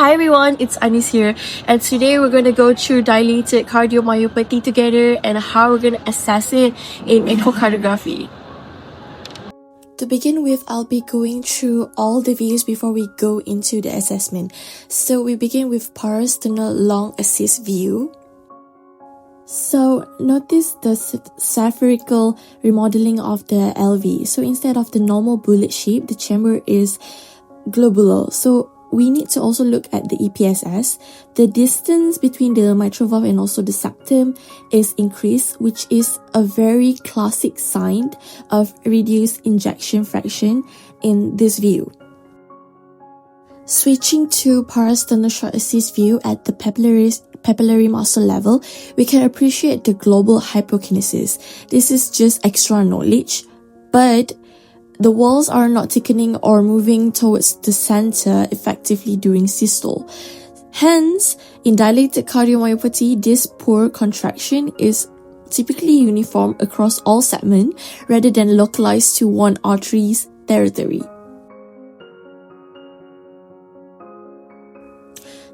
Hi everyone, it's Anis here, and today we're going to go through dilated cardiomyopathy together and how we're going to assess it in echocardiography. To begin with, I'll be going through all the views before we go into the assessment. So we begin with parasternal long assist view. So notice the spherical remodeling of the LV. So instead of the normal bullet shape, the chamber is globular. So we need to also look at the EPSS. The distance between the mitral valve and also the septum is increased, which is a very classic sign of reduced ejection fraction in this view. Switching to parasternal short assist view at the papillary muscle level, we can appreciate the global hypokinesis. This is just extra knowledge, but the walls are not thickening or moving towards the center effectively during systole. Hence, in dilated cardiomyopathy, this poor contraction is typically uniform across all segments rather than localized to one artery's territory.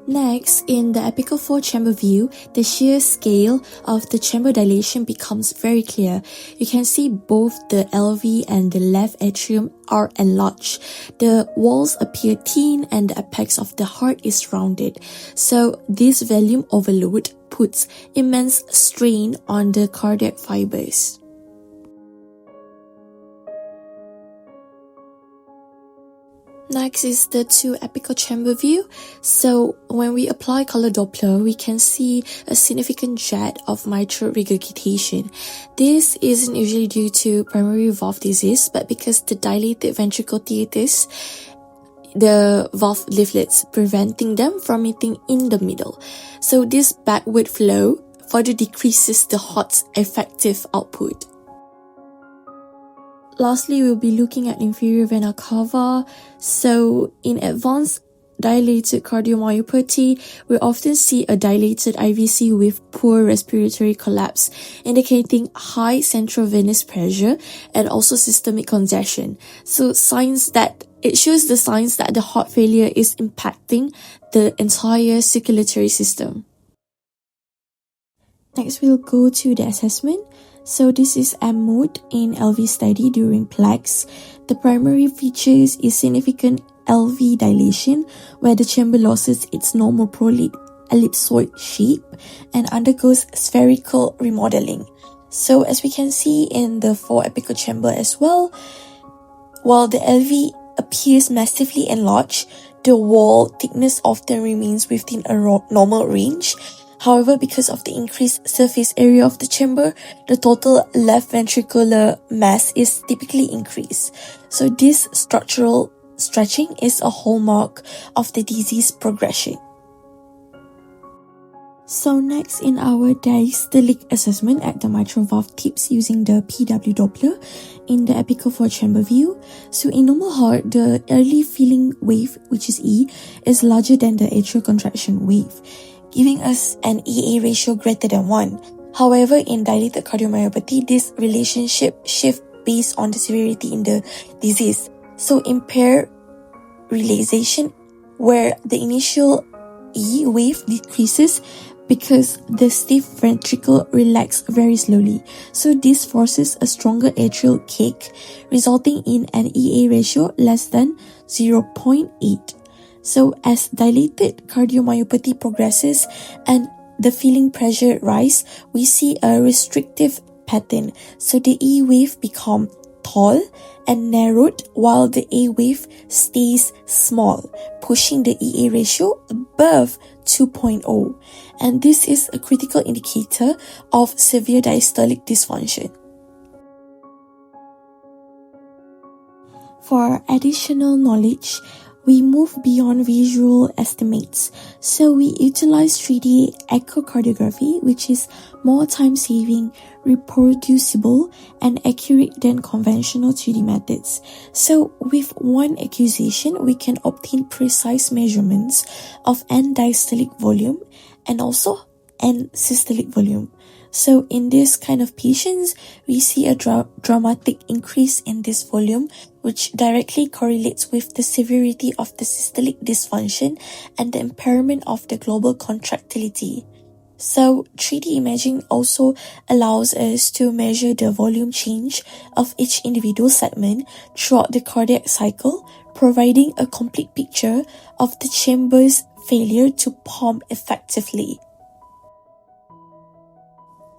Next, in the apical 4 chamber view, the shear scale of the chamber dilation becomes very clear. You can see both the LV and the left atrium are enlarged. The walls appear thin and the apex of the heart is rounded. So this volume overload puts immense strain on the cardiac fibers. Next is the 2 apical chamber view. So when we apply color Doppler, we can see a significant jet of mitral regurgitation. This isn't usually due to primary valve disease, but because the dilated ventricle theaters, the valve leaflets, preventing them from meeting in the middle. So this backward flow further decreases the heart's effective output. Lastly, we'll be looking at inferior vena cava. So in advanced dilated cardiomyopathy, we often see a dilated IVC with poor respiratory collapse, indicating high central venous pressure and also systemic congestion. So it shows the signs that the heart failure is impacting the entire circulatory system. Next, we'll go to the assessment. So this is M mode in LV study during plaques. The primary features is significant LV dilation, where the chamber loses its normal ellipsoid shape and undergoes spherical remodeling. So as we can see in the 4 apical chamber as well, while the LV appears massively enlarged, the wall thickness often remains within a normal range. However, because of the increased surface area of the chamber, the total left ventricular mass is typically increased. So this structural stretching is a hallmark of the disease progression. So next, in our diastolic assessment at the mitral valve tips using the PW Doppler in the apical 4 chamber view. So in normal heart, the early filling wave, which is E, is larger than the atrial contraction wave, giving us an EA ratio greater than 1. However, in dilated cardiomyopathy, this relationship shifts based on the severity in the disease. So impaired realization, where the initial E wave decreases because the stiff ventricle relaxes very slowly. So this forces a stronger atrial kick, resulting in an EA ratio less than 0.8. So as dilated cardiomyopathy progresses and the filling pressure rise, we see a restrictive pattern. So the E wave becomes tall and narrowed while the A wave stays small, pushing the EA ratio above 2.0. And this is a critical indicator of severe diastolic dysfunction. For additional knowledge, we move beyond visual estimates. So we utilize 3D echocardiography, which is more time-saving, reproducible, and accurate than conventional 3D methods. So with one acquisition, we can obtain precise measurements of end diastolic volume and also end systolic volume. So in this kind of patients, we see a dramatic increase in this volume, which directly correlates with the severity of the systolic dysfunction and the impairment of the global contractility. So 3D imaging also allows us to measure the volume change of each individual segment throughout the cardiac cycle, providing a complete picture of the chamber's failure to pump effectively.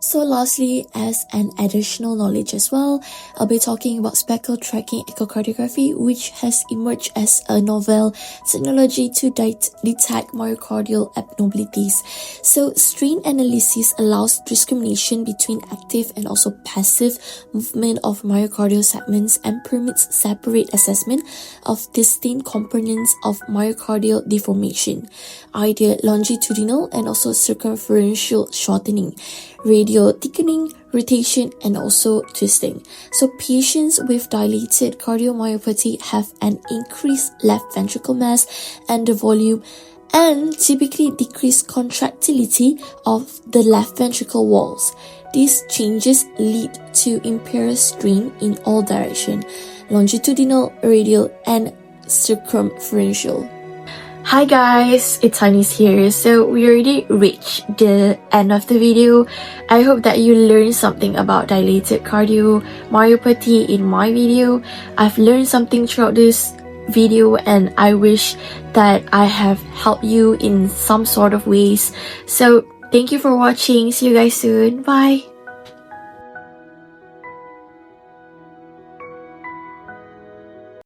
So lastly, as an additional knowledge as well, I'll be talking about speckle tracking echocardiography, which has emerged as a novel technology to detect myocardial abnormalities. So strain analysis allows discrimination between active and also passive movement of myocardial segments and permits separate assessment of distinct components of myocardial deformation, either longitudinal and also circumferential shortening, radial thickening, rotation, and also twisting. So patients with dilated cardiomyopathy have an increased left ventricle mass and the volume, and typically decreased contractility of the left ventricle walls. These changes lead to impaired strain in all directions: longitudinal, radial, and circumferential. Hi guys, it's Hanis here. So we already reached the end of the video. I hope that you learned something about dilated cardiomyopathy in my video. I've learned something throughout this video and I wish that I have helped you in some sort of ways. So thank you for watching. See you guys soon. Bye.